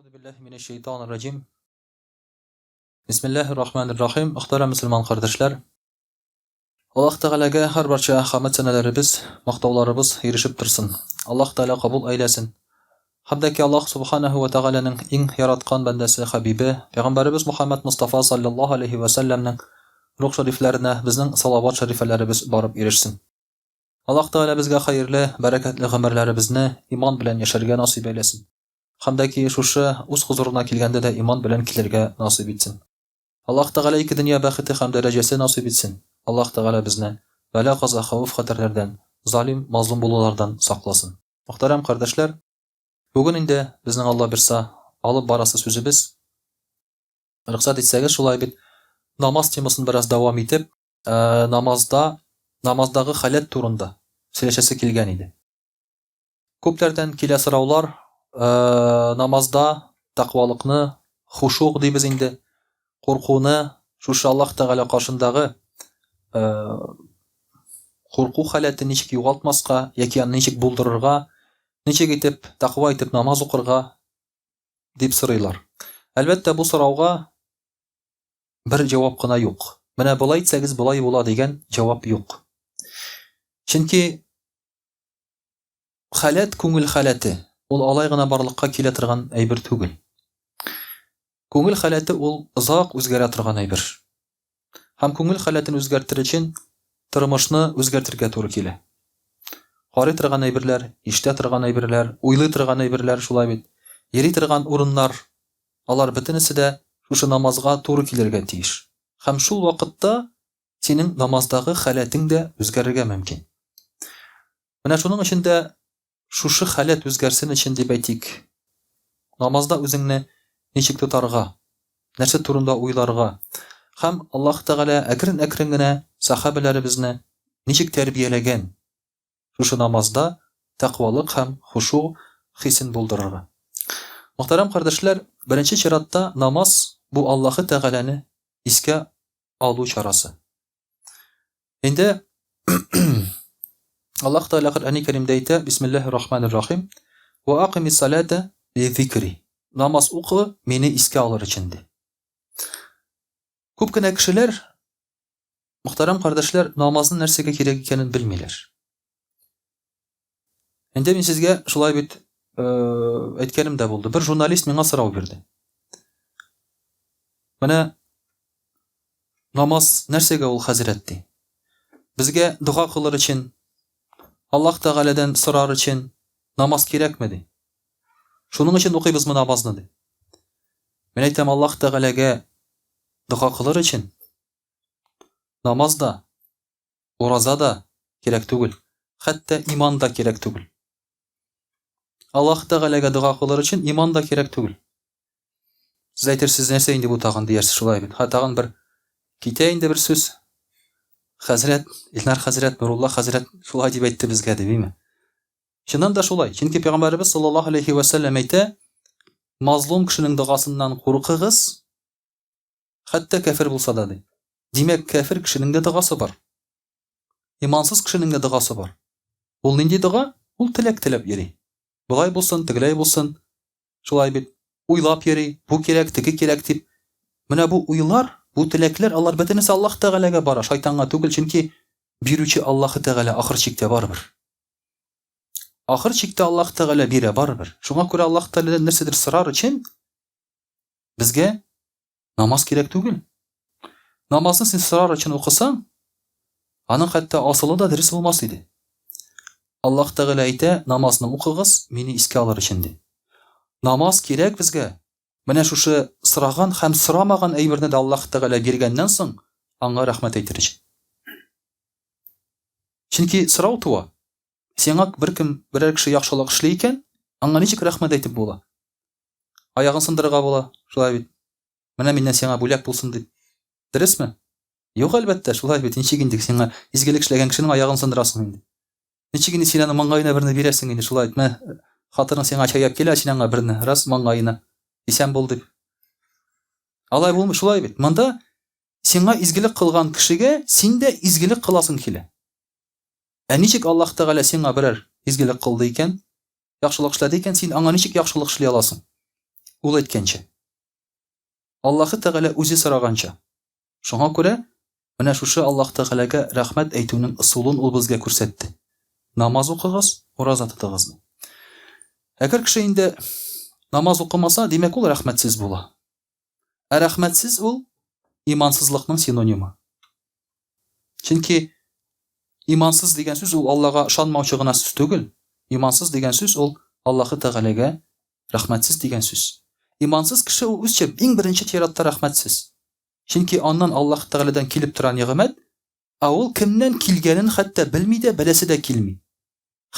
Euzu billahi mineşşeytanirracim. Bismillahirrahmanirrahim. Muhterem Müslüman kardeşler. Allah Teala'ga her barcha hamd sanalarimiz, maqtovlarimiz erişip tursin. Allah Teala kabul eylesin. Hamdaki Allah Subhanahu ve Teala'nın eng yaratgan bandasi Habibi, Peygamberimiz Muhammed Mustafa sallallahu aleyhi ve sellem'nin ruh şeriflerine bizning salavat şerifelerimiz barıp erişsin. Allah Teala bizga hayırlı, bereketli ömürlerimizni iman bilen yaşarga nasip eylesin. Hamdaki şuşa o'z huzuruna kelganda da iman bilan kelirga nasib etsin. Alloh taolo ikki dunyo baxti ham darajasi nasib etsin. Alloh taolo bizni bala qazo xavf xatarlardan, zalim, mazlum bo'luvlardan saqlasin. Muhtaram kardeşler, bugün inde bizning Alloh birsa olib borasi so'zimiz ruxsat etsangiz shulay bit namoz temasini biroz davom etib, namozdagi halat turunda söylashasi kelgan edi. Ko'plardan kelgan so'rovlar namazda taqvolikni, xushu' deymiz endi, qo'rquvni, shu Alloh taolo qarshidagi qo'rquv holatini nechik yo'qotmasqa yoki nechik bo'ldirishga, nechik etib taqvo etib namoz o'qirga deb so'raylar. Albatta bu so'rovga bir javob qana yo'q. Mana bo'lay aytsangiz bo'lay bo'ladi degan javob yo'q. Chunki halat ko'ngil halati ul alaygina barliqqa kela turgan aybir tugul. Ko'ngil halati ul uzoq o'zgara turgan aybir. Ham ko'ngil halatini o'zgartirish uchun turmushni o'zgartirishga to'g'ri keladi. Qori turgan aybirlar, ishda turgan aybirlar, o'ylay turgan aybirlar shulay bit. Yeri turgan o'rinlar, ular bitinasida shu namozga to'g'ri kelirga tegish. Ham shu vaqtda sening namozdagi halating da o'zgarishga mumkin. Mana shuning ichida shu halat o'zgarsin uchun deb aytik. Namozda o'zingni nechik tutarga, narsa turunda o'ylarga, ham Alloh taolo akrin-akringina sahobalarimizni nechik tarbiyalagan. Shu namozda taqvolik ham xushu' hisin bo'ldirarga. Muhtaram kardeşler, birinchi chiratda namoz bu Alloh taolani esga oluv chorasi. Endi Allah Teala Kur'an-ı Kerim'de ayta Bismillahirrahmanirrahim ve aqimis salate li zikri. Namaz oku meni iske alır içindi. Ko'pgina kishilar, muhtaram kardeşler, namazın narsaga kerak ekanini bilmaylar. Endi men sizga shulay bit aytganimda bo'ldi. Bir jurnalist menga so'rov berdi. Mana namoz narsaga ul hazratdi. Bizga duo qilar uchun Allah Teala'dan sorar için namaz kerakmidi? Şunun için okuyubuzmu namozni? Men aytam Allah Teala'ga duo qilar için namazda, orazada kerak tugul, hatta imonda kerak tugul. Allah Teala'ga duo qilar için imonda kerak tugul. Siz aytirsiz narsa endi bu tag'in deyarsiz shulay bit. Ha tag'in bir ketayinde bir söz. Hazret, İlnar Hazret, Nurullah Hazret şulay deb aytdi bizga deymi? Shundan da shulay. Chunki Payg'ambarimiz sallallohu alayhi va sallam aytdi, mazlum kishining duosidan qo'rqigiz, hatto kafir bo'lsa da deydi. Demak, kafir kishining de duosi bor. Imonsiz kishining de duosi bor. Ul nindi duo? Ul tilak tilab yeri. Bulay bo'lsin, tigilay bo'lsin, shulay bit o'ylab yeri, bu kerak, tigi kerak deb. Mana bu o'ylar, bu tilaklar Allah bitinisi Allah Teala'ga bora, shaytonga tugul, chunki beruvchi Alloh Teala oxir chekda baribir. Oxir chekda Alloh Teala bera baribir. Shunga ko'ra Alloh Tealadan narsadir so'rar uchun bizga namoz kerak tugul. Namozni sen so'rar uchun o'qisang, aning hatto aslida dars bo'lmas edi. Alloh Teala ayta, namozni o'qigiz, meni esga olar uchun dedi. Namoz kerak bizga. Mana shu so'ragan ham so'ramagan aybirni de Alloh Teala bergandan so'ng anga rahmat aytirish. Chunki so'rov tuva. Senga biror kishi yaxshilik ishlar ekan, anga nechik rahmat aytib bo'la. Oyog'in sindirga bo'la, shulay bit. Mana mendan senga bo'lak bo'lsin deb. Dirismi? Yo'q albatta, shulay bit. Nechigindik senga izgilik ishlagan kishining oyog'ini sindirasың endi. Nechigini senani mang'ayina birini berasың endi, shulay aytma. Xotiring senga chayab keladi senga birini, ras mang'ayina. Isen bol deb. Alay bo'lmish shulay bit. Manda senga izgilik qilgan kishiga sen de izgilik qilasың kela. Nechik Alloh Taolo senga biror izgilik qildi ekan, yaxshilik ishladi ekan, sen anga nechik yaxshilik ishlay olasan? ул әйткәнчә. Аллаһы Тәгалә үзе сораганча. Шуңа күрә менә шушы Аллаһ Тәгаләгә рәхмәт әйтүнең ысулын ул безгә күрсәтте. Намаз укыгыз, ураза тотыгыз. Әгәр кеше инде намаз укымаса, димәк ул рәхмәтсез була. Ә рәхмәтсез ул имансызлыкның синонимы. Чөнки имансыз дигән сүз ул Аллаһка ышанмаучы гына сүз түгел. Имансыз дигән сүз ул Аллаһы Тәгаләгә рәхмәтсез дигән сүз. Имансыз кеше ул үзчә иң беренче тиратта рәхмәтсез. Чөнки аннан Аллаһ Тәгаләдән килеп тора нигъмәт, ә ул кемнән килгәнен хәтта белми дә, беләсе дә килми.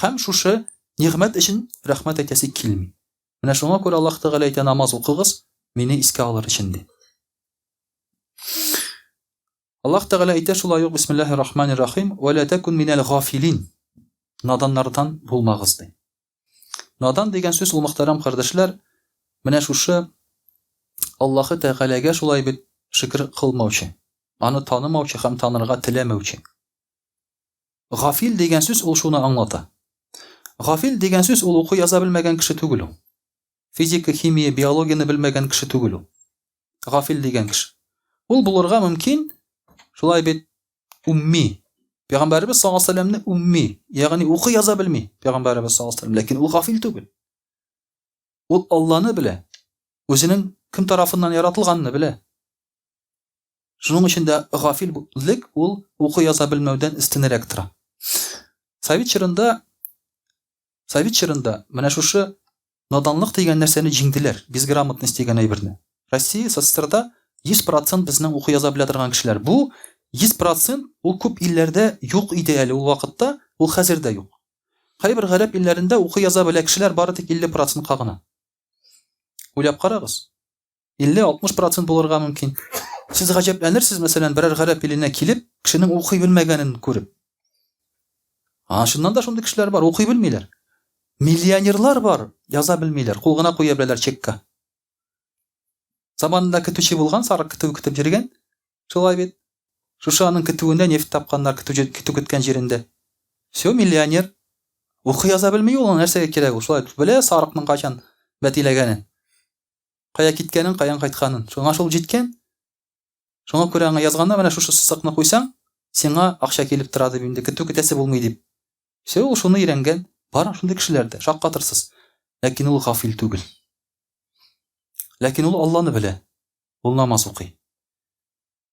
Һәм шушы нигъмәт өчен рәхмәт әйтәсе килми. Менә шуңа күрә Аллаһ Тәгалә әйтә: намаз укыгыз, мине искә алыр өчен ди. Аллаһ Тәгалә әйтә шулай ук: бисмиллаһир-рахманир-рахим, ва ла такун минал гафилин. Наданнардан булмагыз ди. Надан дигән сүз ул, мөхтәрәм кардәшләр, менә шушы Аллаһы Тәгаләгә шулай бит шөкр кылмаучы, аны танымаучы һәм танырга теләмәүче. Гафил дигән сүз ул шуны аңлата. Гафил дигән сүз ул укый яза белмәгән кеше түгел ул. Физика, химия, биологияны белмәгән кеше түгел ул. Гафил дигән кеше. Ул булырга мөмкин шулай бит умми. Пәйгамбәрбез саллаллаһу алейһи ва сәлләмне умми, ягъни укый яза белми Пәйгамбәрбез саллаллаһу алейһи ва сәлләм, ләкин ул гафил түгел. Ул Алланы белә, үзенең кем тарафыннан яратылганны белә. Шуның өчен дә гафиллек ул укый яза белмәүдән истинрәк тора. Совет чорында менә шушы наданлык дигән нәрсәне җиңделәр, безграмотность дигән әйберне. Россия СССРда 100% безнең укый яза белә торган кешеләр. Бу 100% ул күп илләрдә юк иде әле ул вакытта, ул хәзер дә юк. Кайбер гарәп илләрендә укый яза белә кешеләр бары тик 50% гына. Уйлап карагыз. 50-60% булырга мөмкин. Сез гаҗәпләнерсез, мәсәлән, берәр гарәп иленә килеп, кешенең укый белмәгәнен күреп. Шуннан да шундый кешеләр бар, укый белмиләр. Миллионерлар бар, яза белмиләр, кул гына куя беләләр чекка. Заманында көтүче булган, сарык көтү көтеп йөргән. Шулай бит. Шушы аның көтүендә нефт тапканнар, көтү көткән җирендә. Всё, миллионер. Укый яза белми ул, нәрсәгә кирәк ул? Шулай белә сарыкның качан бәтиләгәнен. Кая киткәнен, каян кайтканын. Шуңа шул җиткән. Шуңа күрә аңа язганда менә шушы сысыкны куйсаң, сиңа акча килеп тора дип инде, көтү көтәсе булмый дип. Всё, ул шуны өйрәнгән. Бар шундый кешеләрдә, шаккатырсыз. Ләкин ул гафил түгел. Ләкин ул Алланы белә. Ул намаз укый.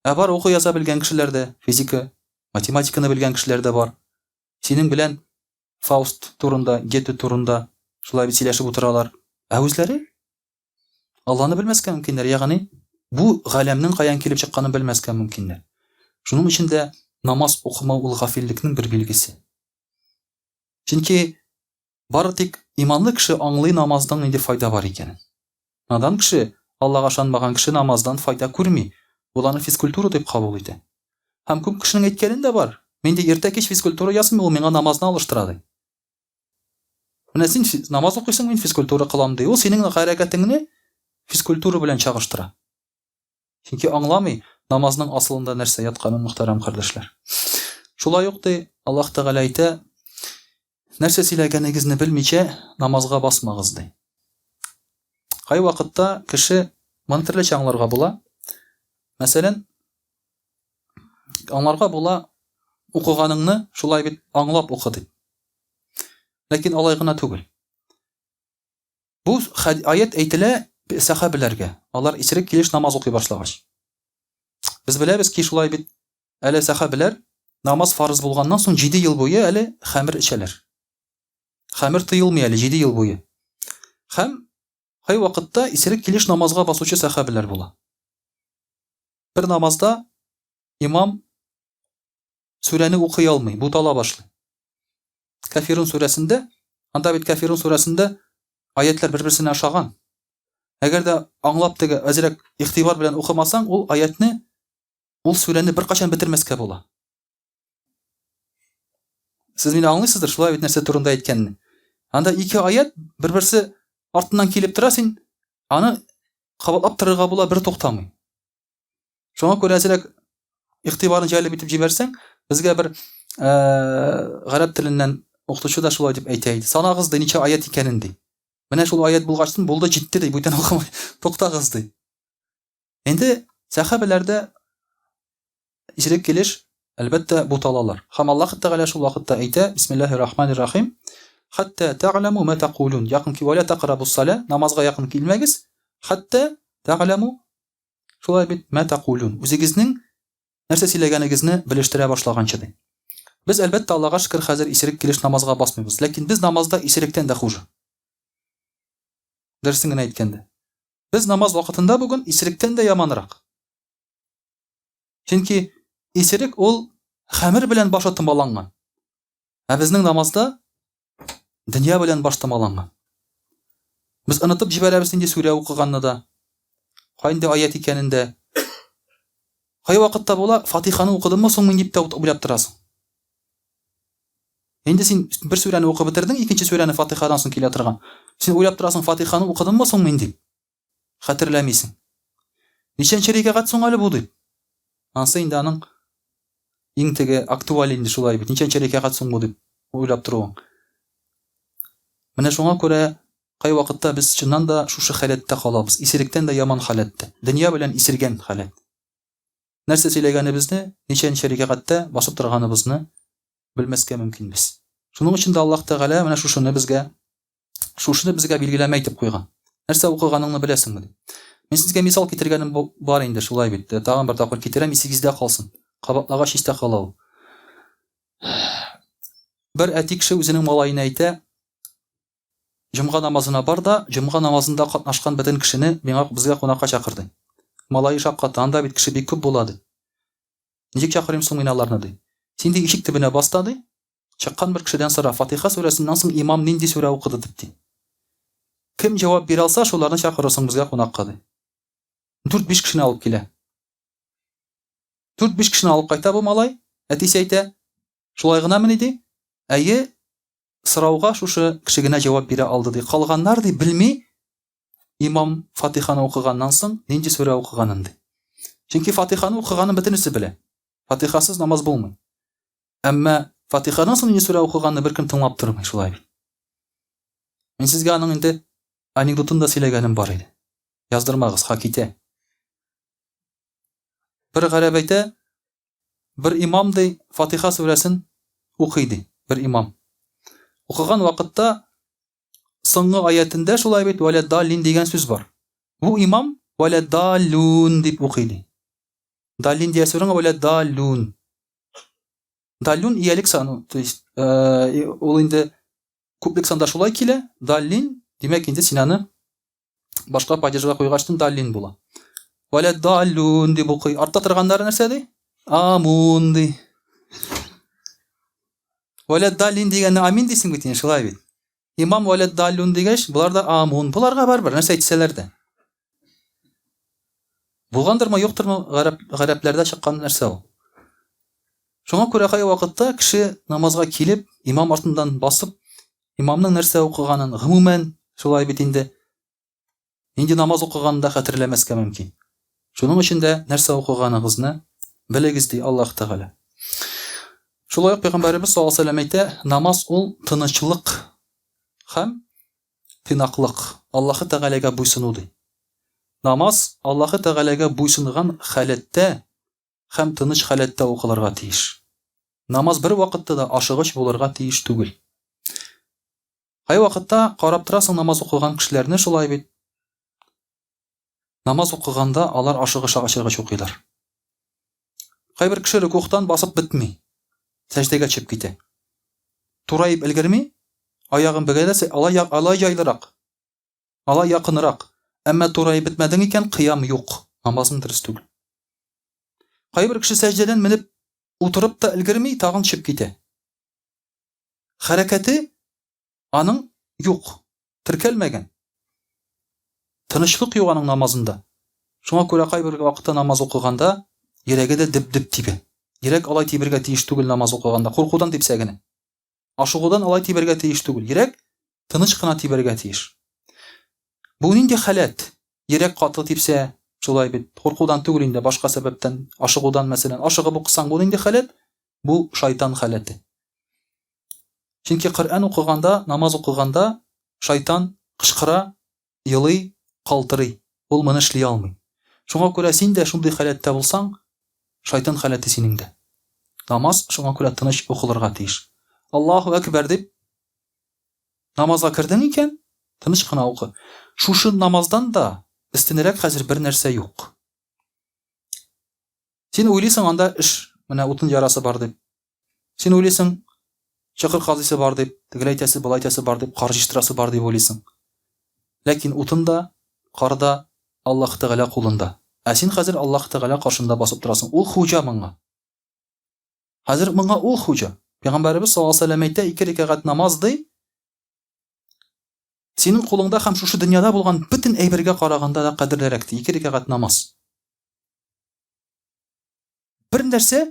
Бар укый яза белгән кешеләрдә, физика, математиканы белгән кешеләрдә бар. Синең белән Фауст турында, Гете турында шулай бит сөйләшеп утыралар. Үзләре Алланы белмәскә мөмкиннәр, ягъни бу галәмнең каян килеп чыкканын белмәскә мөмкиннәр. Шуның өчен дә намаз укымау ул гафиллекнең бер билгесе. Чөнки бары тик иманлы кеше аңлый намаздан инде файда бар икәнен. Надан кеше, Аллага ышанмаган кеше намаздан файда күрми. Ул аны физкультура дип кабул итә. Һәм күп кешенең әйткәнен дә бар. Мин дә иртә кич физкультура ясыйм, ул миңа намазны алыштыра ди. Менә син намаз укыйсың, мин физкультура кылам ди. Ул синең хәрәкәтеңне физкультура белән чагыштыра. Чөнки аңламый намазның асылында нәрсә ятканын, мөхтәрәм кардәшләр. Шулай ук ди Аллаһ Тәгалә әйтә: нәрсә сөйләгәнегезне белмичә намазга басмагыз ди. Кай вакытта кеше монтерлечә аңларга була. Мәсәлән, аңларга була укыганыңны шулай бит аңлап укы ди. Ләкин алай гына түгел. Бу аят әйтелә сахабаларга. Алар исерек килеш намаз укый башлагач. Без беләбез ки шулай бит әле сахабалар намаз фарыз булганнан соң 7 ел буе әле хәмер эчәләр. Хәмер тыелмый әле 7 ел буе. Һәм кай вакытта исерек килеш намазга басучы сахабалар була. Бер намазда имам сүрәне укый алмый, бутала башлый. Кафирун сүрәсендә, анда бит Кафирун сүрәсендә аятлар бер-берсенә охшаган. Әгәр дә аңлап теге әзрәк игътибар белән укымасаң, ул аятны, ул сүрәне бер качан бетермәскә була. Сез мине аңлыйсыздыр, шулай бит нәрсә турында әйткәнне. Анда 2 аят бер-берсе артыннан килеп тора, син аны кабатлап торырга була, бер токтамый. Шуңа күрә әзрәк игътибарын җәлеп итеп җибәрсәң, безгә бер гарәп теленнән укытучы да шулай дип әйтә иде. Санагыз ди ничә аят икәнен ди. Менә шул аят булгачтын булды җитте ди, бүтән укымай. Туктагыз ди. Инде сахабаларда исерек килеш әлбәттә буталалар. Һәм Аллаһ Тәгалә шул вакытта әйтә: Бисмиллаһир-рахманир-рахим. Хәтта тәгъләму ма тaqулun. Якын ки вала тaqрабус-сала, намазга якын килмәгез. Хәтта тәгъләму шулай бит ма тaqулun. Үзегезнең нәрсә сөйләгәнегезне белештерә башлаганчы ди. Без әлбәттә Аллаһка шөкер хәзер исерек килеш намазга басмыйбыз, ләкин без намазда исеректән дә хуже. Дөресен генә әйткәндә. Без намаз вакытында бүген исеректән дә яманрак. Чөнки исерек ул хәмер белән башы томаланган. Ә безнең намазда дөнья белән баш томаланган. Без онытып җибәрәбез инде сүрә укыганны да, кайда аят икәнен дә. Кай вакытта була Фатиханы укыдыммы соң дип тә уйлап торасың. Инде син бер сүрәне укып бетердең, икенче сүрәне Фатихадан соң килә торган. Син уйлап торасың, Фатиханы укыдыммы соң дип. Хәтерләмисең. Ничәнче рикагать соң әле бу дип. Ансы инде аның иң теге актуаль инде шулай бит. Ничәнче рикагать соң бу дип уйлап торуың. Менә шуңа күрә кай вакытта без чыннан да шушы халәттә калабыз. Исеректән дә яман халәттә. Дөнья белән исергән халәт. Нәрсә сөйләгәнебезне, ничәнче рикагатьтә басып торганыбызны белмәскә мөмкин без. Шуның өчен дә Аллаһ Тәгалә менә шушыны безгә билгеләмәй итеп куйган. Нәрсә укыганыңны беләсеңме дип. Мен сезгә мисал китергәнем бар инде шулай бит. Тагын бер тапкыр китерәм, исегездә калсын. Кабатлагач истә кала ул. Бер әти кеше үзенең малаена әйтә: "Җомга намазына бар да, җомга намазында катнашкан бөтен кешене безгә кунакка чакырды. Малае шаккаты, анда бит кеше бик күп була ди. Ничек чакырыйм соң мин аларны ди. Син ди ишек төбенә баста ди. Чыккан бер кешедән сора, Фатиха сүрәсеннән соң имам нинди сүрә укыды дип ди. Кем җавап бирә алса, шуларны чакырырсың безгә кунакка ди. 4-5 кешене алып килә. 4-5 кешене алып кайта бу малай. Әтисе әйтә: "Шулай гынамы ди?" Әйе, сорауга шушы кеше генә җавап бирә алды ди. Калганнар ди белми имам Фатиханы укыганнан соң нинди сүрә укыганын ди. Чөнки Фатиханы укыганын бөтенесе белә. Фатихасыз намаз булмый. Әмма Фатихадан соң нинди сүрә укыганны беркем тыңлап тормый шулай бит. Мин сезгә аның инде анекдотын да сөйләгәнем бар иде. Яздырмагыз, хаките. Бер гарәп әйтә, бер имам ди Фатиха сүрәсен укый ди, бер имам. Укыган вакытта соңгы аятында шулай бит валя далин дигән сүз бар. Бу имам валя далун дип укый ди. Далин дигән сүрәне валя далун. Далун иялек саны, то есть ул инде күплек санда шулай килә. Далин димәк инде син аны башка падежга куйгачтын далин була. Валя далун дип укый. Артта торганнары нәрсә ди? Амун ди. Валя далин дигәнне амин дисең бит инде шулай бит. Имам валя далун дигәч, булар да амун. Буларга барбер нәрсә әйтсәләр дә. Булгандырмы, юктырмы гарәпләрдә чыккан нәрсә ул. Шуңа күрә кай вакытта кеше намазга килеп, имам артыннан басып, имамның нәрсә укыганын гомумән шулай бит инде намаз укыганда хәтерләмәскә мөмкин. Шуның өчен дә нәрсә укыганыгызны белегез ди Аллаһ Тәгалә. Шулай ук Пәйгамбәрбез саллаллаһу алейһи ва сәллям әйтә: "Намаз ул тынычлык һәм тыйнаклык, Аллаһ Тәгаләгә буйсыну" ди. Намаз Аллаһ Тәгаләгә буйсынган халәттә һәм тыныч халәттә укылырга тиеш. Намаз бер вакытта да ашыгыч булырга тиеш түгел. Кай вакытта карап торасың намаз укыган кешеләрне шулай бит. Намаз укыганда алар ашыгыч укыйлар. Кайбер кеше рукуктан басып бетми. Сәҗдәгә төшеп китә. Турайып өлгерми, аягын бөгәдәсе, алай яйлырак. Алай якынрак. Әмма турайып бетмәдең икән, кыям юк. Намазың дөрес түгел. Кайбер кеше сәҗдәдән менеп утырып та өлгерми, тагын төшеп китә. Хәрәкәте аның юк, теркәлмәгән. Тынычлык юк аның намазында. Шуңа күрә кайбер вакытта намаз укыганда йөрәге дә дип тибә. Йөрәк алай тибергә тиеш түгел намаз укыганда, куркудан типсә генә. Ашыгудан алай тибергә тиеш түгел. Йөрәк тыныч кына тибергә тиеш. Бу нинди халәт? Йөрәк каты типсә, шулай бит, куркудан түгел инде, башка сәбәптән, ашыгудан мәсәлән, ашыгып укысаң, бу нинди халәт? Бу шайтан халәте. Чөнки Коръән укыганда, намаз укыганда шайтан кычкыра, елый, калтырый. Ул моны эшли алмый. Шуңа күрә син дә шундый халәттә булсаң, шайтан халәте синең дә. Намаз шуңа күрә тыныч укылырга тиеш. Аллаһу әкбәр дип намазга кирдең икән, тыныч кына укы. Шушы намаздан да истинрәк хәзер бер нәрсә юк. Син уйлыйсың анда эш, менә утын ярасы бар дип. Син уйлыйсың чакыр казыйсы бар дип, тегеләйтәсе, булайтәсе бар дип, кар җыштырасы бар дип уйлыйсың. Ләкин утында, карда Аллаһ Тәгалә кулында. Ә син хәзер Аллаһ Тәгалә каршында басып торасың. Ул хуҗа моңа. Хәзер моңа ул хуҗа. Пәйгамбәрбез саллаллаһу алейһи ва сәллям әйтә, 2 рәкъәт намаз ди. Синең кулыңда һәм шушы дөньяда булган бүтән әйбергә караганда да кадерлерәк ди. 2 рәкъәт намаз. Бер нәрсә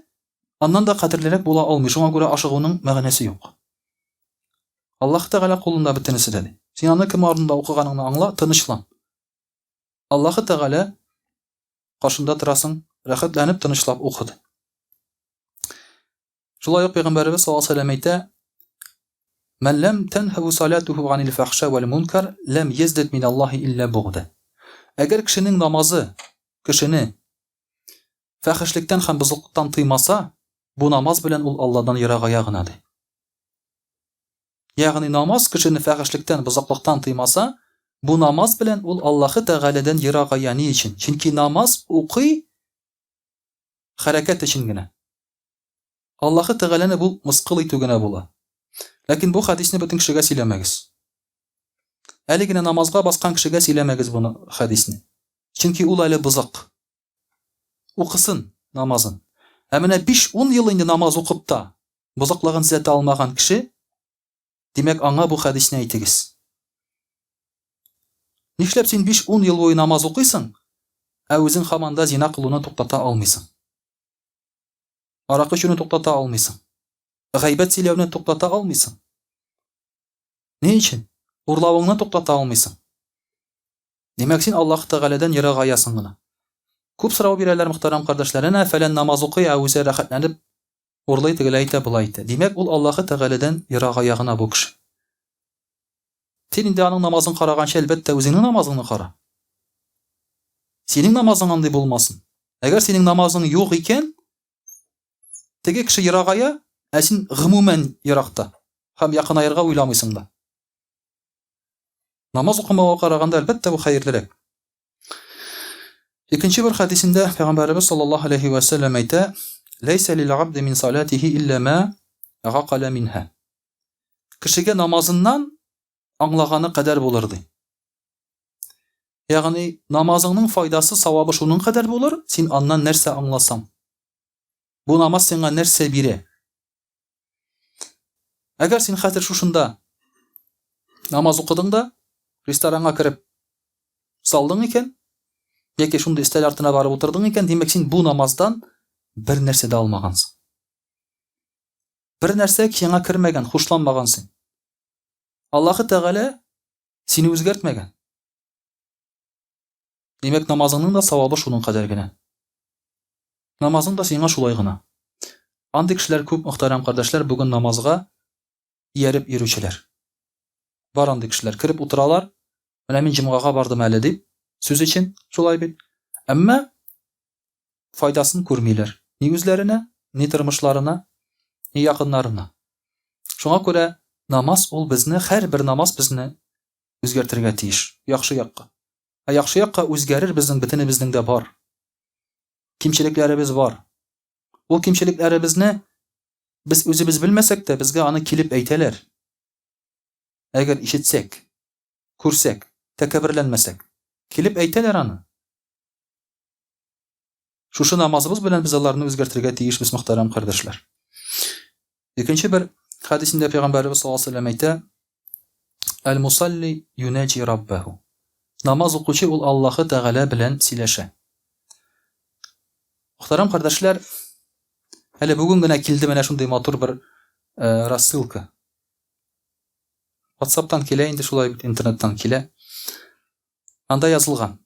аннан да кадерлерәк була алмый. Шуңа күрә ашыгуның мәгънәсе юк. Аллаһ Тәгалә кулында бүтәнесе дә ди. Син аны кем ардында укыганыңны аңла, тынычлан. Аллаһ Тәгалә каршында торасың, рәхәтләнеп тынычлап укыды. Шулай ук Пәйгамбәрбез саллаллаһу алейһи ва сәллям әйтә: "Ман лам танху салатуху анил фахша вал мункар лам яздад мин Аллаһи илля бугда." Әгәр кешенең намазы кешене фәхишлектән һәм бозыклыктан тыймаса, бу намаз белән ул Аллаһдан ерагая гына ди. Ягъни намаз кешене фәхишлектән, бозыклыктан тыймаса, бу намаз белән ул Аллаһы Тәгаләдән ерагая ни өчен? Чөнки намаз укый хәрәкәт өчен генә. Аллаһы Тәгаләне бу мыскыл итү генә була. Ләкин бу хадисне бөтен кешегә сөйләмәгез. Әле генә намазга баскан кешегә сөйләмәгез буны хадисне. Чөнки ул әле бозык. Укысын намазын. Ә менә 5-10 ел инде намаз укып та бозыклыгын зәтә алмаган кеше, димәк аңа бу хадисне әйтегез. Нишләп син 5-10 ел буе намаз укыйсың, ә үзең һаманда зина кылуны туктата алмыйсың? Аракы эчүне туктата алмыйсың. Гайбәт сөйләүне туктата алмыйсың. Ни өчен? Урлавыңны туктата алмыйсың. Димәк син Аллаһ Тәгаләдән ерагаясың гына. Күп сорау бирәләр мөхтәрәм кардәшләренә, фәлән намаз укый, ә үзе рәхәтләнеп урлый, тегеләй әйтә, булай әйтә. Димәк ул Аллаһы Тәгаләдән ерагая гына бу кеше. Син инде аның намазын караганча, әлбәттә үзеңнең намазыңны кара. Синең намазың андый булмасын. Әгәр синең намазың юк икән, теге кеше ерагая, ә син гомумән еракта һәм якынайырга уйламыйсың да. Намаз укымауга караганда әлбәттә бу хәерлерәк. Икенче бер хадисендә Пәйгамбәрбез саллаллаһу алейһи ва сәллям әйтә: "Ләйсә лил-абди мин салатихи илля ма гакала минха." Кешегә намазыннан аңлаганы кадәр булыр ди. Ягъни намазыңның файдасы, савабы шуның кадәр булыр, син аннан нәрсә аңласаң. Бу намаз сиңа нәрсә бирә? Әгәр син хәзер шушында намаз укыдың да, ресторанга кирип салдың икән, яки шундый өстәл артына барып утырдың икән, димәк син бу намаздан бер нәрсә дә алмагансың. Бер нәрсә сиңа кирмәгән, хушланмагансың. Аллаһы Тәгалә сине үзгәртмәгән. Димәк намазыңның да савабы шуның кадәр генә. Намазың да сиңа шулай гына. Андый кешеләр күп, мөхтәрәм кардәшләр, бүген намазга ияреп йөрүчеләр. Бар андый кешеләр кирип утыралар, менә мин җомгага бардым әле дип, сүз өчен шулай бит. Әмма файдасын күрмиләр. Ни үзләренә, ни тормышларына, ни якыннарына. Шуңа күрә намаз ул безне, һәр бер намаз безне үзгәртергә тиеш, яхшы якка. Ә яхшы якка үзгәрер безнең бөтенебезнең дә бар. Кимчелекләребез бар. Ул кимчелекләребезне без үзебез белмәсәк тә, безгә аны килеп әйтәләр. Әгәр ишетсәк, күрсәк, тәкәбберләнмәсәк, килеп әйтәләр аны. Шушы намазыбыз белән без аларны үзгәртергә тиешбез, мөхтәрәм кардәшләр. Икенче бер хадисендә Пәйгамбәрбез саллаллаһу алейһи ва сәллям әйтә: "Аль-мусалли юнаҗи раббаху." Намаз укучы ул Аллаһы Тәгалә белән сөйләшә. Мөхтәрәм кардәшләр, әле бүген генә килде менә шундый матур бер рассылка. WhatsApp-тан килә инде, шулай бит, интернеттан килә. Анда язылган: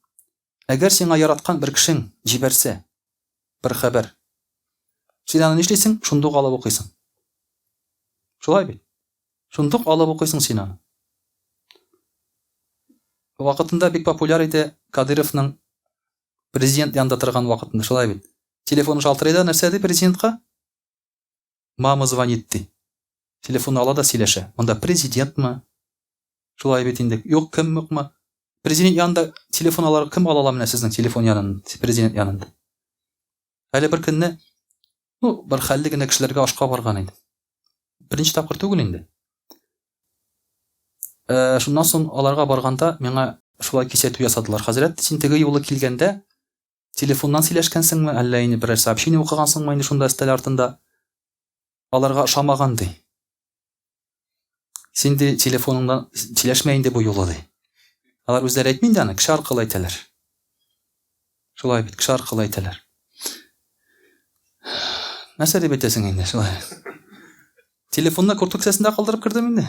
"Әгәр сиңа яраткан бер кешең җибәрсә бер хәбәр, син аны нишлисең? Шундук алып укыйсың." Шулай бит. Шундук алып укыйсың син аны. Вакытында бик популяр иде Кадыровның президент янында торган вакытында, шулай бит. Телефон шалтырый да, нәрсә ди президентка? Мама звонит ди. Телефонны ала да сөйләшә. Монда президентмы? Шулай бит инде. Юк, кем юкмы? Президент янында телефон алар кем ала ала менә сезнең телефон янында, президент янында. Әле бер көнне, бер хәлле генә кешеләргә ашка барган иде. Беренче тапкыр түгел инде. Шуннан соң аларга барганда миңа шулай кисәтү ясадылар. Хәзрәт, син теге юлы килгәндә телефоннан сөйләшкәнсеңме, әллә инде берәр сообщение укыгансыңмы инде шунда өстәл артында? Аларга ошамаган ди. Син ди телефоныңдан сөйләшмә инде бу юлы ди. Алар үзләре әйтми инде аны, кеше аркылы әйтәләр. Шулай бит, кеше аркылы әйтәләр. Нәрсә дип әйтәсең инде шулай? Телефонны куртук кесәсендә калдырып кирдем инде.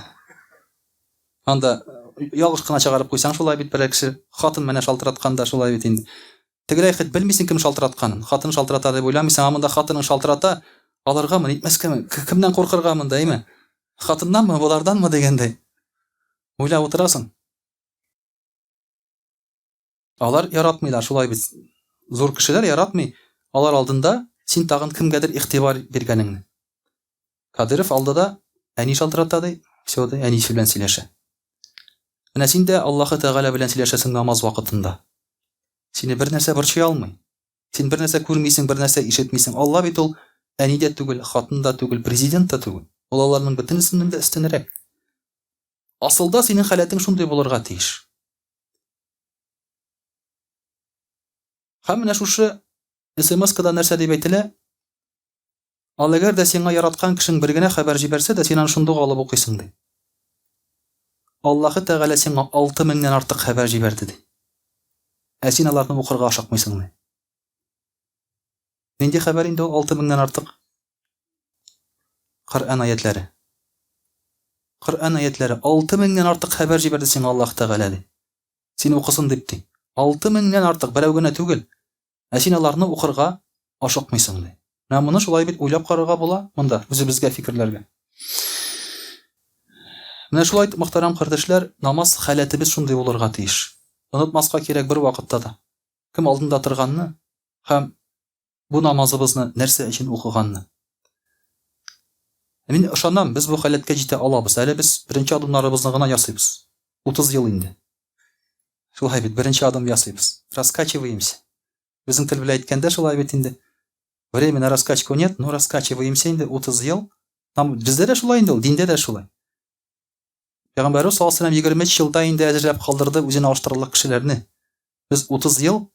Анда ялгыш кына чыгарып куйсаң шулай бит, берәр кеше хатын менә шалтыратканда шулай бит инде. Тегеләй хит белмисең кем шалтыратканын. Хатын шалтырата дип уйламыйсың, амында хатының шалтырата, аларгамы, нитмәскәме, кемнән куркыргамы дәйме? Хатыннанмы, буларданмы дигәндәй. Уйлап утырасың. Алар яратмыйлар шулай бит. Зур кешеләр яратмый. Алар алдында син тагын кемгәдер игътибар биргәнеңне. Кадыров алдыда әни шалтырата ди, всё ди, әни белән сөйләшә. Менә син дә Аллаһы Тәгалә белән сөйләшәсең намаз вакытында. Сине бер нәрсә борчый алмый. Син бер нәрсә күрмисең, бер нәрсә ишетмисең. Алла бит ул әни дә түгел, хатын да түгел, президент да түгел. Ул аларның бөтенесеннән дә өстенрәк. Асылда синең халәтең шундый булырга тиеш. Һәм менә шушы SMS-када нәрсә дип әйтелә? Ал әгәр дә сиңа яраткан кешең бер генә хәбәр җибәрсә дә, син аны шундый алып укыйсың ди. Аллаһы Тәгалә сиңа 6000-нән артык хәбәр җибәрде ди. Ә син аларны укырга ашыкмыйсың ди. Нинди хәбәр инде ул 6000-нән артык? Коръән аятләре. Коръән аятләре 6000-нән артык хәбәр җибәрде сиңа Аллаһ Тәгалә ди. Син укысын дип ди. 6000-нән артык, берәү генә түгел. Ә син аларны укырга ашыкмыйсың ди. Менә моны шулай бит уйлап карарга була, монда үзебезгә фикерләргә. Менә шулай мөхтәрәм кардәшләр, намаз халәтебез шундый булырга тиеш. Онытмаска кирәк бер вакытта да. Кем алдында торганны һәм бу намазыбызны нәрсә өчен укыганны. Мин ышанам, без бу халәткә җитә алабыз. Әле без беренче адымнарыбызны гына ясыйбыз. 30 ел инде. Шулай бит, беренче адым ясыйбыз. Раскачиваемся. Безнең тел белән әйткәндә шулай бит инде. Время на раскачку нет, но раскачиваемся инде 30 ел. Там бездә дә шулай инде, диндә дә шулай. Пәйгамбәрбез саллаллаһу алейһи ва саллям 23 елда инде әзерләп калдырды үзенә алыштырырлык кешеләрне. Без 30 ел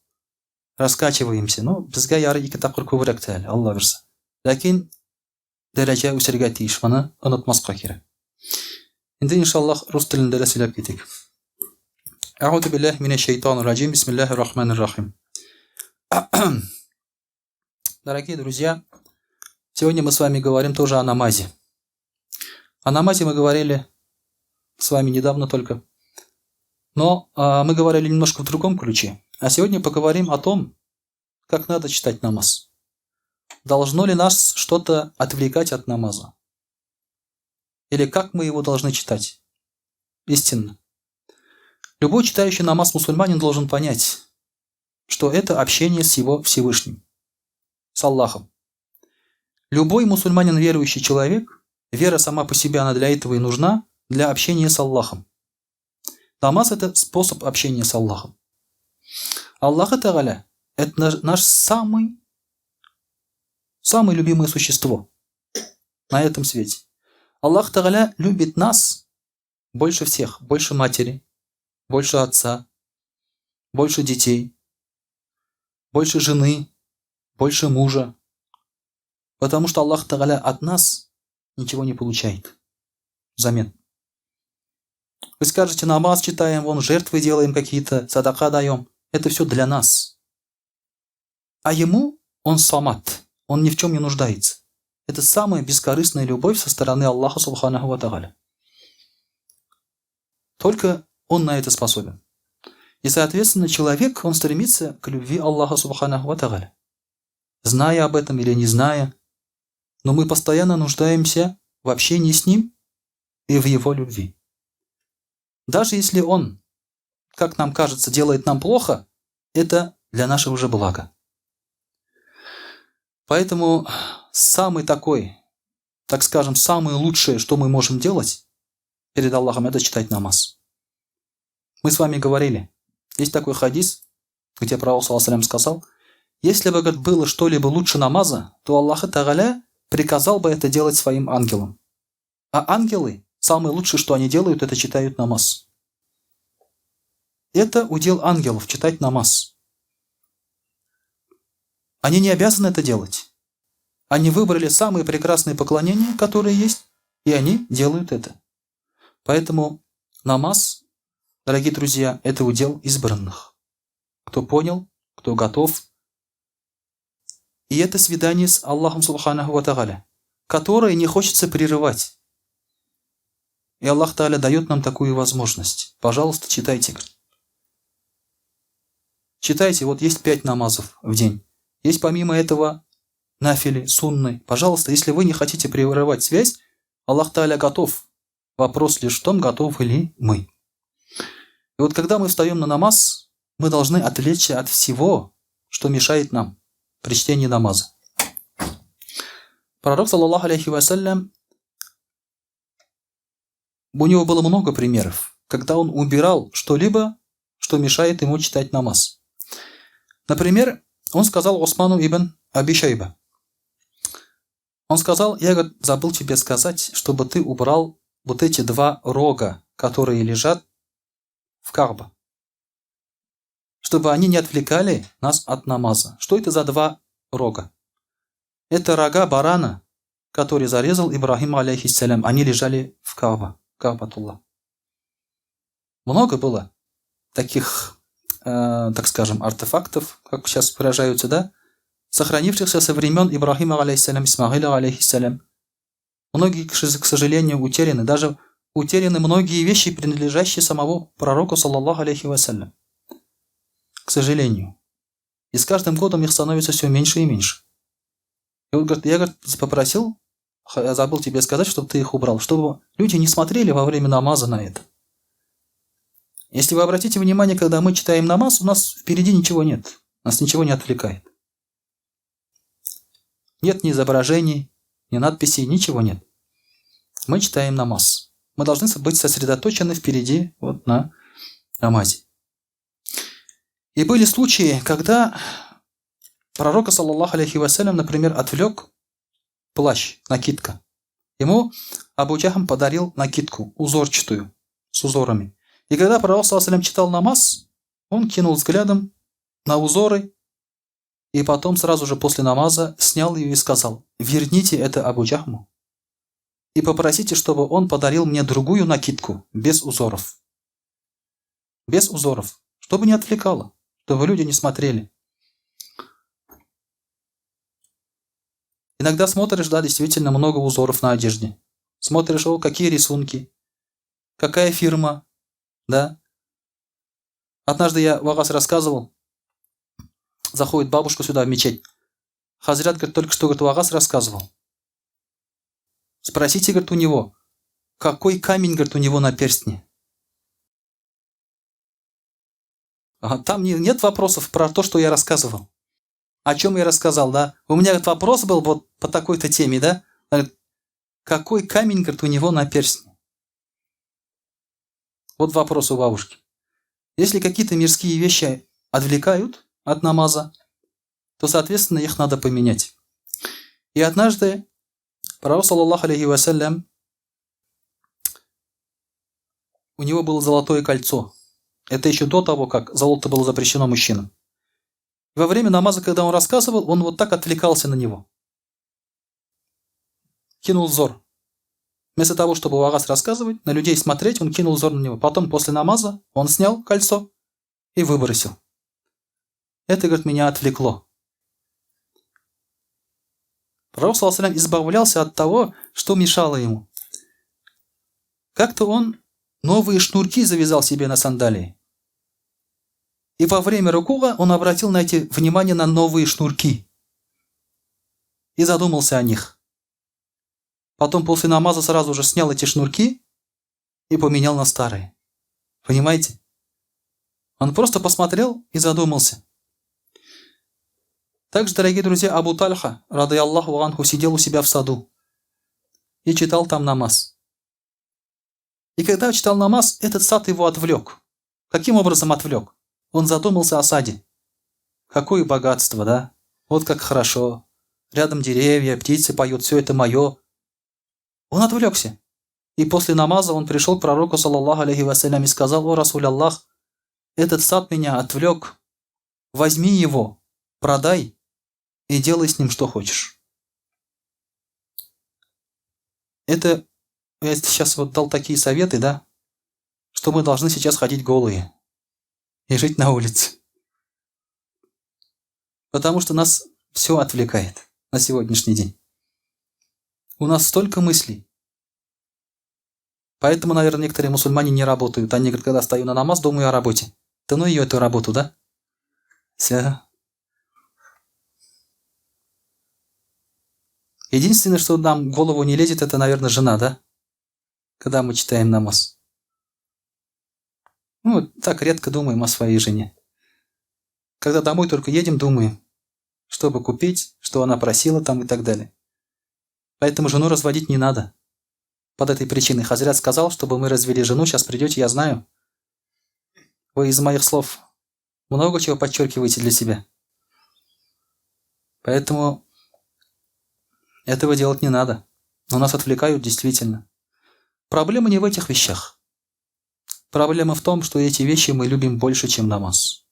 раскачиваемся. Безгә ярый 2 тапкыр күбрәк тә әле, Алла бирсә. Ләкин дәрәҗә үсәргә тиеш, моны онытмаска кирәк. Инде иншаллаһ рус телендә дә сөйләп китик. Аъуду биллаһи минаш шайтанир раҗим. Бисмиллаһир рахманир рахим. Дорогие друзья, сегодня мы с вами говорим тоже о намазе. О намазе мы говорили с вами недавно только. Но мы говорили немножко в другом ключе. А сегодня поговорим о том, как надо читать намаз. Должно ли нас что-то отвлекать от намаза? Или как мы его должны читать? Истинно. Любой читающий намаз мусульманин должен понять, что это общение с его Всевышним, с Аллахом. Любой мусульманин, верующий человек, вера сама по себе, она для этого и нужна, для общения с Аллахом. Намаз – это способ общения с Аллахом. Аллах Тааля – это наш самый любимое существо на этом свете. Аллах Тааля любит нас больше всех, больше матери, больше отца, больше детей, больше жены, больше мужа. Потому что Аллах Тааля от нас ничего не получает взамен. Вы скажете, намаз читаем, вон жертвы делаем какие-то, садака даем. Это все для нас. А ему он самат, он ни в чем не нуждается. Это самая бескорыстная любовь со стороны Аллаха Субханаху ва Тааля. Только он на это способен. И, соответственно, человек, он стремится к любви Аллаха Субханаху ва Тааля. Зная об этом или не зная, но мы постоянно нуждаемся в общении с ним и в его любви. Даже если он как нам кажется, делает нам плохо, это для нашего же блага. Поэтому самый такой, так скажем, самое лучшее, что мы можем делать перед Аллахом, это читать намаз. Мы с вами говорили, есть такой хадис, где пророк саллаллаху алейхи сказал, если бы, говорит, было что-либо лучше намаза, то Аллах Тааля приказал бы это делать своим ангелам. А ангелы, самое лучшее, что они делают, это читают намаз. Это удел ангелов, читать намаз. Они не обязаны это делать. Они выбрали самые прекрасные поклонения, которые есть, и они делают это. Поэтому намаз, дорогие друзья, это удел избранных. Кто понял, кто готов. И это свидание с Аллахом Субханаху ва Тааля, которое не хочется прерывать. И Аллах Тааля дает нам такую возможность. Пожалуйста, читайте. Читайте, вот есть 5 намазов в день. Есть помимо этого нафили, сунны. Пожалуйста, если вы не хотите прерывать связь, Аллах Тааля готов. Вопрос лишь в том, готовы ли мы. И вот когда мы встаем на намаз, мы должны отвлечься от всего, что мешает нам при чтении намаза. Пророк, саллаллаху алейхи вассалям, у него было много примеров, когда он убирал что-либо, что мешает ему читать намаз. Например, он сказал Усману ибн Аби Шайба. Он сказал, я, говорит, забыл тебе сказать, чтобы ты убрал вот эти 2 рога, которые лежат в Кааба, чтобы они не отвлекали нас от намаза. Что это за 2 рога? Это рога барана, который зарезал Ибрахим алейхиссалям. Они лежали в Каабатуллах. Много было таких, так скажем, артефактов, как сейчас выражаются, да, сохранившихся со времен Ибрахима алейхиссалям, Исмаиля алейхиссалям. Многие, к сожалению, утеряны. Даже утеряны многие вещи, принадлежащие самому пророку, саллаллаху алейхи вассалям. К сожалению. И с каждым годом их становится все меньше и меньше. И вот, говорит, я, говорит, попросил, я забыл тебе сказать, чтобы ты их убрал, чтобы люди не смотрели во время намаза на это. Если вы обратите внимание, когда мы читаем намаз, у нас впереди ничего нет. Нас ничего не отвлекает. Нет ни изображений, ни надписей, ничего нет. Мы читаем намаз. Мы должны быть сосредоточены впереди вот на намазе. И были случаи, когда пророка, саллаллаху алейхи вассалям, например, отвлек плащ, накидка. Ему Абу Джахм подарил накидку, узорчатую, с узорами. И когда пророк, саллаллаху алейхи вассалям, читал намаз, он кинул взглядом на узоры, и потом сразу же после намаза снял ее и сказал, верните это Абу Джахму и попросите, чтобы он подарил мне другую накидку, без узоров. Без узоров, чтобы не отвлекало, чтобы люди не смотрели. Иногда смотришь, да, действительно много узоров на одежде. Смотришь, о, какие рисунки, какая фирма, да. Однажды я вагаз рассказывал, заходит бабушка сюда в мечеть. Хазрят, говорит, только что, говорит, вагаз рассказывал. Спросите, говорит, у него, какой камень, говорит, у него на перстне. Там нет вопросов про то, что я рассказывал. О чем я рассказал, да? У меня, говорит, вопрос был вот по такой-то теме, да? Говорит, какой камень, говорит, у него на перстне. Вот вопрос у бабушки. Если какие-то мирские вещи отвлекают от намаза, то, соответственно, их надо поменять. И однажды пророк, саллаллаху алейхи вассалям, у него было золотое кольцо. Это еще до того, как золото было запрещено мужчинам. И во время намаза, когда он рассказывал, он вот так отвлекался на него. Кинул взор. Вместо того, чтобы вагаз рассказывать, на людей смотреть, он кинул взор на него. Потом, после намаза, он снял кольцо и выбросил. Это, говорит, меня отвлекло. Пророк, саллаллаху алейхи вассалям, избавлялся от того, что мешало ему. Как-то он новые шнурки завязал себе на сандалии. И во время рукуа он обратил внимание на новые шнурки. И задумался о них. Потом после намаза сразу же снял эти шнурки и поменял на старые. Понимаете? Он просто посмотрел и задумался. Также, дорогие друзья, Абу Тальха, рады Аллаху анху, сидел у себя в саду и читал там намаз. И когда читал намаз, этот сад его отвлек. Каким образом отвлек? Он задумался о саде. Какое богатство, да? Вот как хорошо. Рядом деревья, птицы поют, все это мое. Он отвлекся. И после намаза он пришел к пророку, саллаллаху алейхи вассалям, и сказал: «О Расуль Аллах, этот сад меня отвлек. Возьми его, продай и делай с ним что хочешь». Это я сейчас вот дал такие советы, да, что мы должны сейчас ходить голые и жить на улице. Потому что нас все отвлекает на сегодняшний день. У нас столько мыслей. Поэтому, наверное, некоторые мусульмане не работают. Они говорят, когда стою на намаз, думаю о работе. Да ну ее, эту работу, да? Все. Единственное, что нам в голову не лезет, это, наверное, жена, да? Когда мы читаем намаз. Ну, так редко думаем о своей жене. Когда домой только едем, думаем, чтобы купить, что она просила там и так далее. Поэтому жену разводить не надо. Под этой причиной Хазрят сказал, чтобы мы развели жену. Сейчас придете, я знаю. Вы из моих слов много чего подчеркиваете для себя. Поэтому этого делать не надо. Но нас отвлекают действительно. Проблема не в этих вещах. Проблема в том, что эти вещи мы любим больше, чем намаз.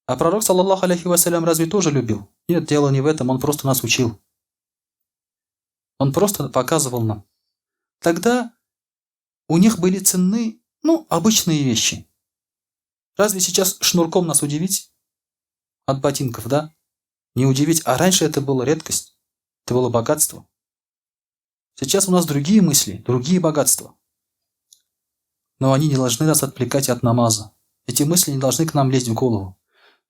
А пророк, саллаллаху алейхи вассалям, разве тоже любил? Нет, дело не в этом, он просто нас учил. Он просто показывал нам. Тогда у них были ценны, обычные вещи. Разве сейчас шнурком нас удивить? От ботинков, да? Не удивить. А раньше это была редкость. Это было богатство. Сейчас у нас другие мысли, другие богатства. Но они не должны нас отвлекать от намаза. Эти мысли не должны к нам лезть в голову.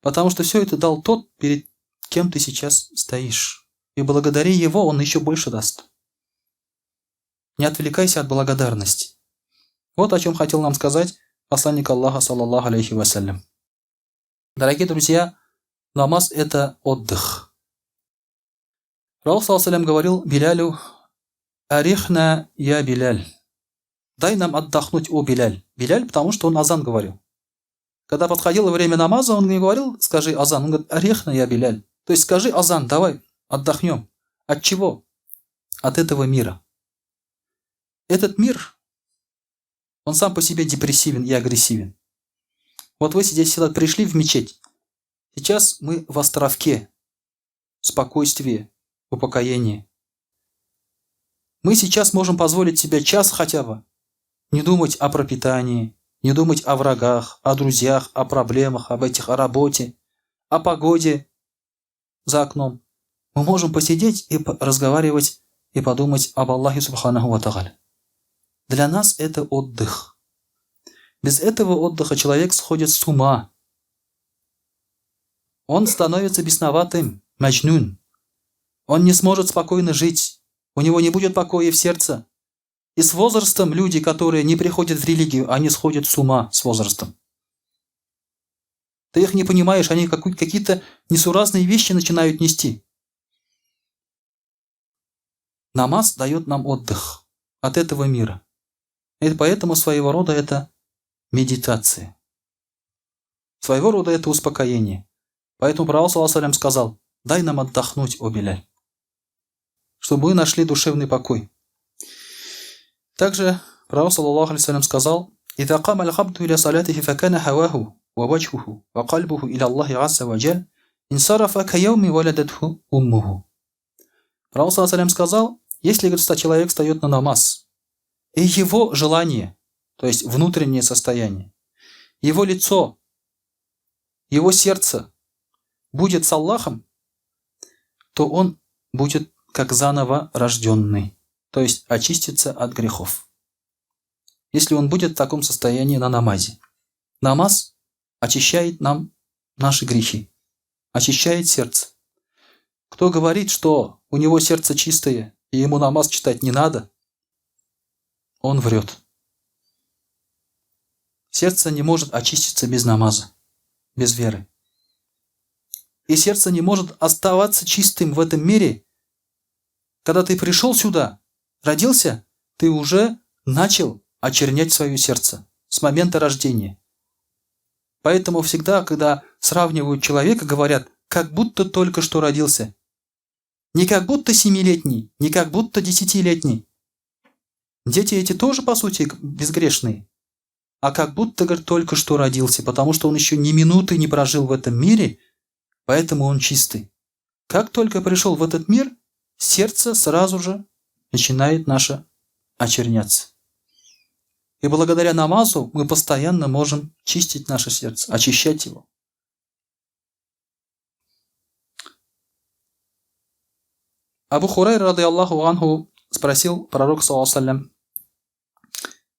Потому что все это дал тот, перед кем ты сейчас стоишь. И благодари его, он еще больше даст. Не отвлекайся от благодарности. Вот о чем хотел нам сказать посланник Аллаха, саллаллаху алейхи вассалям. Дорогие друзья, намаз – это отдых. Пророк, саллаллаху алейхи вассалям, говорил Билялю: «Арихна я Биляль». Дай нам отдохнуть, о Биляль. Биляль, потому что он азан говорил. Когда подходило время намаза, он не говорил: скажи азан. Он говорит: арихна я Биляль. То есть скажи азан, давай отдохнем. От чего? От этого мира. Этот мир, он сам по себе депрессивен и агрессивен. Вот вы здесь сюда пришли в мечеть. Сейчас мы в островке спокойствия, упокоения. Мы сейчас можем позволить себе час хотя бы не думать о пропитании, не думать о врагах, о друзьях, о проблемах, об этих, о работе, о погоде за окном. Мы можем посидеть и разговаривать и подумать об Аллахе Субханаху ва Тааля. Для нас это отдых. Без этого отдыха человек сходит с ума. Он становится бесноватым, маджнун. Он не сможет спокойно жить. У него не будет покоя в сердце. И с возрастом люди, которые не приходят в религию, они сходят с ума с возрастом. Ты их не понимаешь, они какие-то несуразные вещи начинают нести. Намаз дает нам отдых от этого мира. И поэтому своего рода это медитация. Своего рода это успокоение. Поэтому пророк, саллаллаху алейхи ва саллям, сказал: дай нам отдохнуть, о Биляль, чтобы мы нашли душевный покой. Также пророк, саллаллаху алейхи ва саллям, сказал: «Иза кама аль-абду иля салатихи факана хаваху ва ваджхуху ва кальбуху иля Аллахи азза ва джаль инсарафа каяуми валядатху уммуху». Пророк, саллаллаху алейхи ва саллям, сказал: если, говорит, человек встает на намаз, и его желание, то есть внутреннее состояние, его лицо, его сердце будет с Аллахом, то он будет как заново рожденный, то есть очистится от грехов. Если он будет в таком состоянии на намазе. Намаз очищает нам наши грехи, очищает сердце. Кто говорит, что у него сердце чистое, и ему намаз читать не надо, он врет. Сердце не может очиститься без намаза, без веры. И сердце не может оставаться чистым в этом мире. Когда ты пришел сюда, родился, ты уже начал очернять свое сердце с момента рождения. Поэтому всегда, когда сравнивают человека, говорят, как будто только что родился. Не как будто 7-летний, не как будто 10-летний. Дети эти тоже, по сути, безгрешные. А как будто, говорит, только что родился, потому что он еще ни минуты не прожил в этом мире, поэтому он чистый. Как только пришел в этот мир, сердце сразу же начинает наше очерняться. И благодаря намазу мы постоянно можем чистить наше сердце, очищать его. Абу Хурайра, рады Аллаху анху, спросил пророк, саллаллаху алейхи,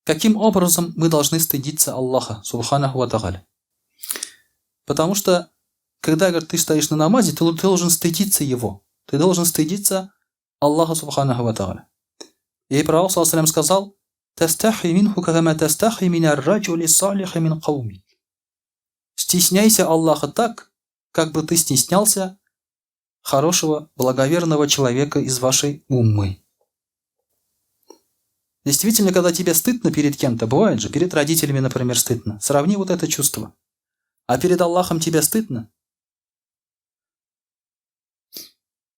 каким образом мы должны стыдиться Аллаха, субханаху ва тааля? Потому что, когда, говорит, ты стоишь на намазе, ты должен стыдиться его. Ты должен стыдиться Аллаха, субханаху ва тааля. И пророк, саллаллаху алейхи, сказал, «Тастахи минху кама тастахи минар раджули салихи мин кауми». Стесняйся Аллаха так, как бы ты стеснялся хорошего, благоверного человека из вашей уммы. Действительно, когда тебе стыдно перед кем-то, бывает же, перед родителями, например, стыдно. Сравни вот это чувство. А перед Аллахом тебе стыдно.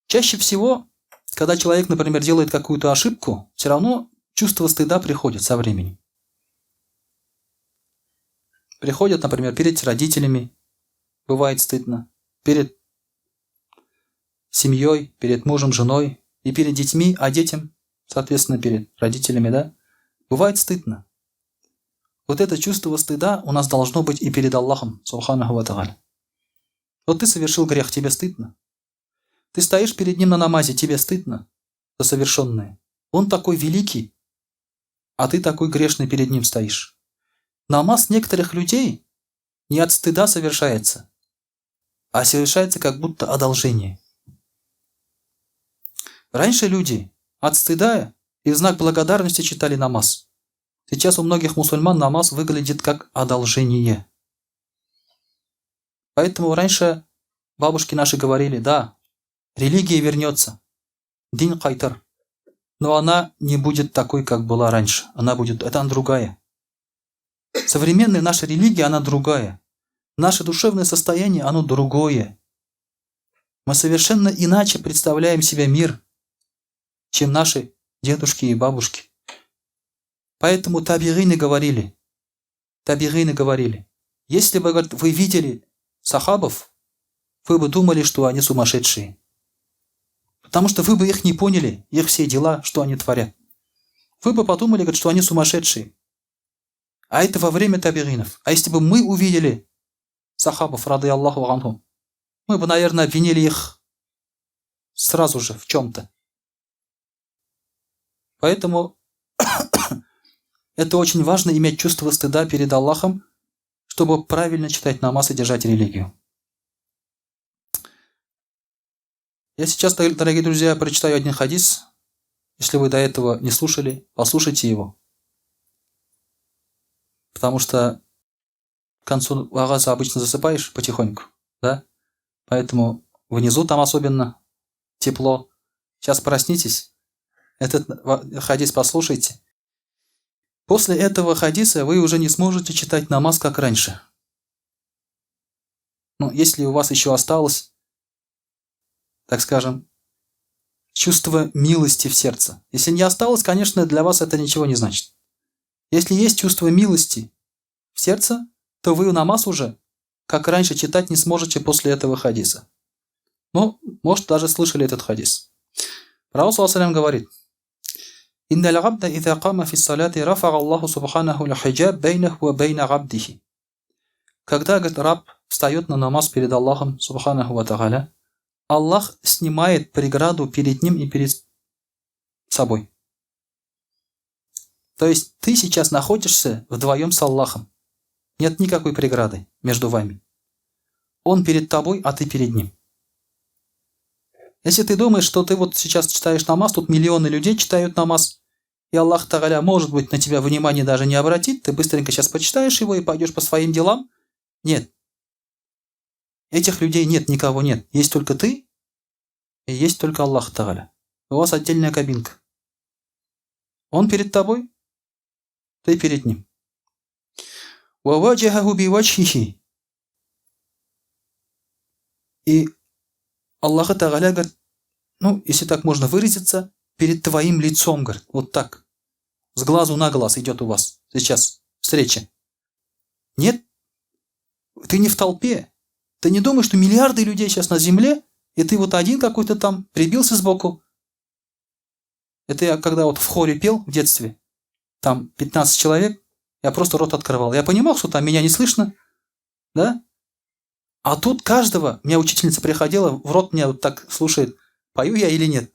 Чаще всего, когда человек, например, делает какую-то ошибку, все равно чувство стыда приходит со временем. Приходит, например, перед родителями, бывает стыдно, перед семьей, перед мужем, женой и перед детьми, а детям, соответственно, перед родителями, да, бывает стыдно. Вот это чувство стыда у нас должно быть и перед Аллахом, субханаху ва тааля. Вот ты совершил грех, тебе стыдно. Ты стоишь перед ним на намазе, тебе стыдно за совершенное. Он такой великий, а ты такой грешный перед ним стоишь. Намаз некоторых людей не от стыда совершается, а совершается как будто одолжение. Раньше люди от стыда и в знак благодарности читали намаз. Сейчас у многих мусульман намаз выглядит как одолжение. Поэтому раньше бабушки наши говорили, да, религия вернется, дин кайтар, но она не будет такой, как была раньше. Она другая. Современная наша религия, она другая. Наше душевное состояние, оно другое. Мы совершенно иначе представляем себе мир, чем наши дедушки и бабушки. Поэтому табигины говорили, если бы, говорит, вы видели сахабов, вы бы думали, что они сумасшедшие. Потому что вы бы их не поняли, их все дела, что они творят. Вы бы подумали, говорит, что они сумасшедшие. А это во время табигинов. А если бы мы увидели сахабов, рады Аллаху анху, мы бы, наверное, обвинили их сразу же в чем-то. Поэтому это очень важно иметь чувство стыда перед Аллахом, чтобы правильно читать намаз и держать религию. Я сейчас, дорогие друзья, прочитаю один хадис. Если вы до этого не слушали, послушайте его. Потому что к концу вагаза обычно засыпаешь потихоньку, да? Поэтому внизу там особенно тепло. Сейчас проснитесь, этот хадис послушайте. После этого хадиса вы уже не сможете читать намаз, как раньше. Но если у вас еще осталось, так скажем, чувство милости в сердце. Если не осталось, конечно, для вас это ничего не значит. Если есть чувство милости в сердце, то вы намаз уже, как раньше, читать не сможете после этого хадиса. Ну, может, даже слышали этот хадис. Пророк саллаллаху говорит, «Инна л-габда иза кама фи салати рафага Аллаху субханаху л-хиджаб бейнаху ва бейна габдихи». Когда, говорит, раб встает на намаз перед Аллахом субханаху ва тааля, Аллах снимает преграду перед ним и перед собой. То есть ты сейчас находишься вдвоем с Аллахом. Нет никакой преграды между вами. Он перед тобой, а ты перед ним. Если ты думаешь, что ты вот сейчас читаешь намаз, тут миллионы людей читают намаз, и Аллах Тааля, может быть, на тебя внимание даже не обратит, ты быстренько сейчас почитаешь его и пойдешь по своим делам. Нет. Этих людей нет, никого нет. Есть только ты и есть только Аллах Тааля. У вас отдельная кабинка. Он перед тобой, ты перед ним. وَوَجَهَهُ بِوَجْهِهِ. И Аллах Тааля говорит, если так можно выразиться, перед твоим лицом, говорит, вот так. С глазу на глаз идет у вас сейчас встреча. Нет, ты не в толпе. Ты не думаешь, что миллиарды людей сейчас на земле, и ты вот один какой-то там прибился сбоку. Это я когда вот в хоре пел в детстве, там 15 человек, я просто рот открывал. Я понимал, что там меня не слышно, да? А тут каждого, у меня учительница приходила, в рот меня вот так слушает, пою я или нет.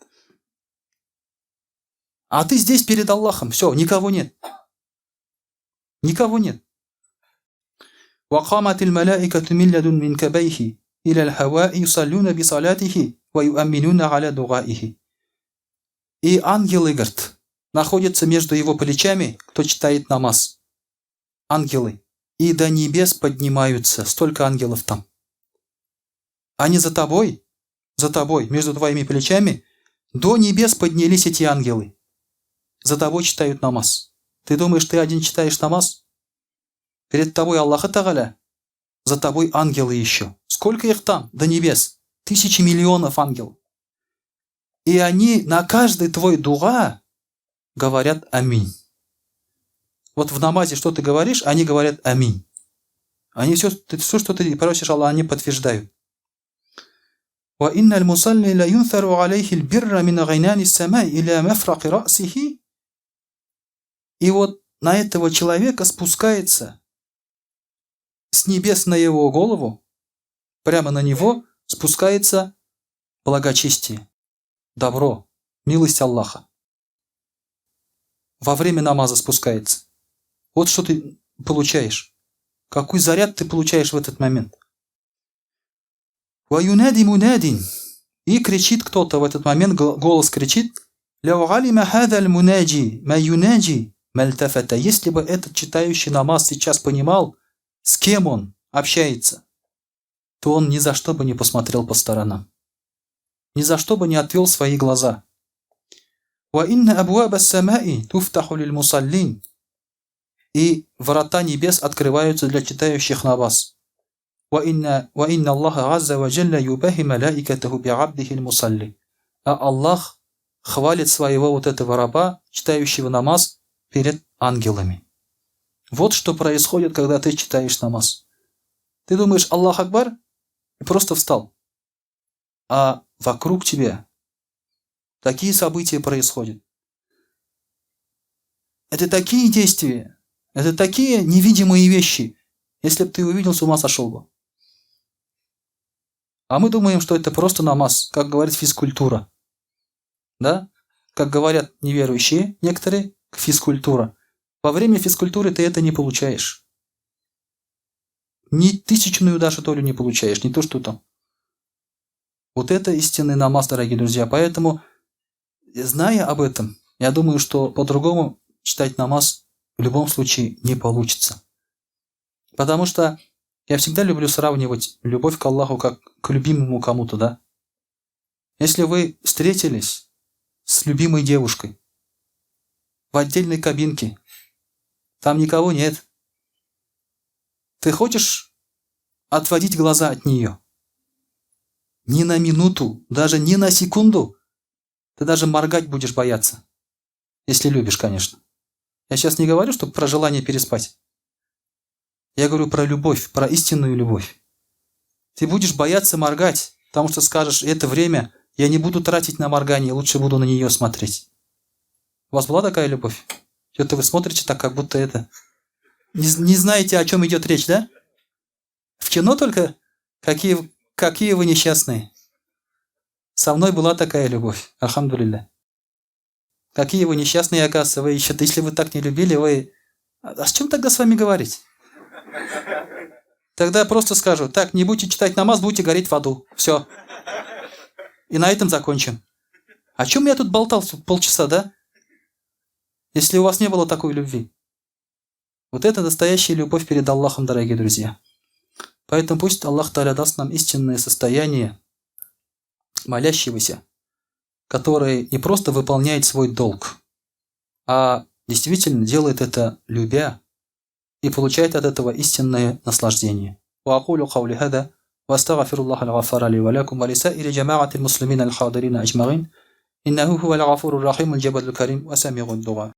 А ты здесь перед Аллахом, все, никого нет. Никого нет. وقامت الملائكة من لدن منكبيه إلى الهواء يصلون بصلاته ويؤمنون على دعائه. И ангелы, говорит, находятся между его плечами, кто читает намаз. Ангелы. И до небес поднимаются. Столько ангелов там. Они за тобой, между твоими плечами, до небес поднялись эти ангелы. За тобой читают намаз. Ты думаешь, ты один читаешь намаз? Перед тобой Аллах Тааля, за тобой ангелы еще. Сколько их там? До небес. Тысячи миллионов ангелов. И они на каждый твой дуа говорят аминь. Вот в намазе что ты говоришь, они говорят аминь. Они все, что ты просишь Аллаха, они подтверждают. وَإِنَّ الْمُصَلِّ لَيُنْثَرُ عَلَيْهِ الْبِرَّ مِنْ غَيْنَانِ السَّمَاءِ إِلَى مَفْرَقِ رَأْسِهِ. И вот на этого человека спускается с небес на его голову, прямо на него спускается благочестие, добро, милость Аллаха. Во время намаза спускается. Вот что ты получаешь. Какой заряд ты получаешь в этот момент. وَيُنَادِ مُنَادٍ. И кричит кто-то в этот момент, голос кричит, لَوْ عَلِمَ هَذَا الْمُنَاجِي مَا يُنَاجِي مَا الْتَفَتَ. Если бы этот читающий намаз сейчас понимал, с кем он общается, то он ни за что бы не посмотрел по сторонам. Ни за что бы не отвел свои глаза. وَإِنَّ أَبْوَابَ السَّمَاءِ تُفْتَحُ لِلْمُصَلِّينَ. И врата небес открываются для читающих намаз. وَإِنَّ اللَّهَ عَزَّ وَجَلَّ يُبَهِّ مَلَائِكَتَهُ بِعَبْدِهِ الْمُصَلِّ. А Аллах хвалит своего вот этого раба, читающего намаз, перед ангелами. Вот что происходит, когда ты читаешь намаз. Ты думаешь, Аллах Акбар, и просто встал. А вокруг тебя такие события происходят. Это такие действия, это такие невидимые вещи. Если бы ты увидел, с ума сошел бы. А мы думаем, что это просто намаз, как говорит физкультура. Да? Как говорят неверующие некоторые, физкультура. Во время физкультуры ты это не получаешь. Ни тысячную даже долю не получаешь, не то что там. Вот это истинный намаз, дорогие друзья. Поэтому, зная об этом, я думаю, что по-другому читать намаз в любом случае не получится. Потому что я всегда люблю сравнивать любовь к Аллаху как к любимому кому-то, да? Если вы встретились с любимой девушкой в отдельной кабинке, там никого нет, ты хочешь отводить глаза от нее? Ни на минуту, даже ни на секунду. Ты даже моргать будешь бояться. Если любишь, конечно. Я сейчас не говорю, что про желание переспать. Я говорю про любовь, про истинную любовь. Ты будешь бояться моргать, потому что скажешь, это время я не буду тратить на моргание, лучше буду на нее смотреть. У вас была такая любовь? Что-то вы смотрите так, как будто это... Не знаете, о чем идет речь, да? В кино только? Какие вы несчастные. Со мной была такая любовь. Альхамдулилля. Какие вы несчастные, оказывается. Вы еще, если вы так не любили, вы... А с чем тогда с вами говорить? Тогда просто скажу, так, не будете читать намаз, будете гореть в аду. Все. И на этом закончим. О чем я тут болтал полчаса, да? Если у вас не было такой любви. Вот это настоящая любовь перед Аллахом, дорогие друзья. Поэтому пусть Аллах Тааля даст нам истинное состояние молящегося, который не просто выполняет свой долг, а действительно делает это любя и получает от этого истинное наслаждение. وأقول قولي هذا وأستغفر الله الغفار لي ولكم ولسائر جماعة المسلمين الحاضرين أجمعين إنه هو الغفور الرحيم الجواد الكريم وسميع الدعاء.